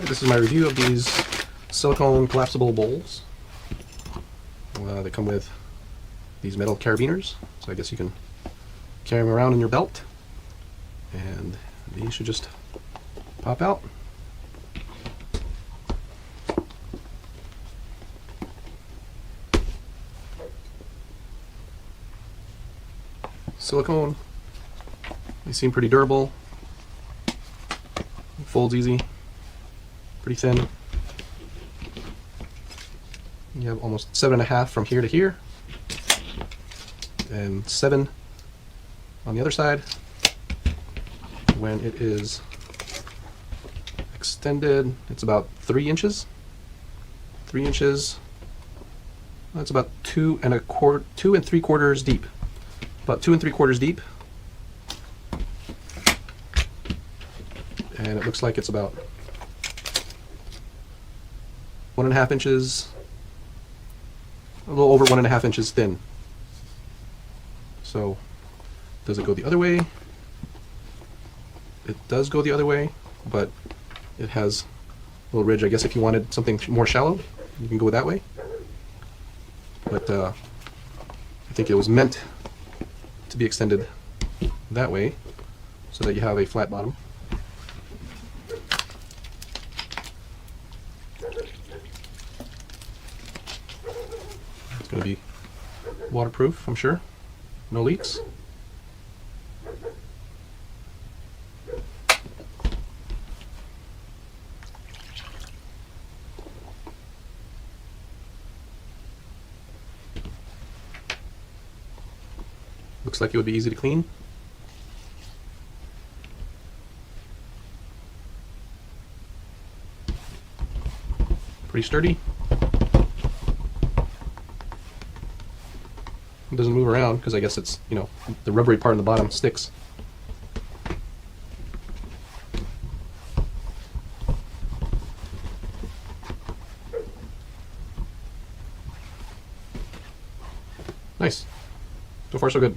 This is my review of these silicone collapsible bowls. They come with these metal carabiners, so I guess you can carry them around in your belt, and these should just pop out. Silicone, they seem pretty durable, folds easy, pretty thin. You have almost 7.5 from here to here, and 7 on the other side. When it is extended, it's about 3 inches. 3 inches. That's about 2 3/4 deep. About 2 3/4 deep. And it looks like it's about 1.5 inches, a little over 1.5 inches thin. So, does it go the other way? It does go the other way, but it has a little ridge. I guess if you wanted something more shallow, you can go that way. But I think it was meant to be extended that way so that you have a flat bottom. It's going to be waterproof, I'm sure. No leaks. Looks like it would be easy to clean. Pretty sturdy. It doesn't move around because I guess it's, you know, the rubbery part on the bottom sticks. Nice. So far so good.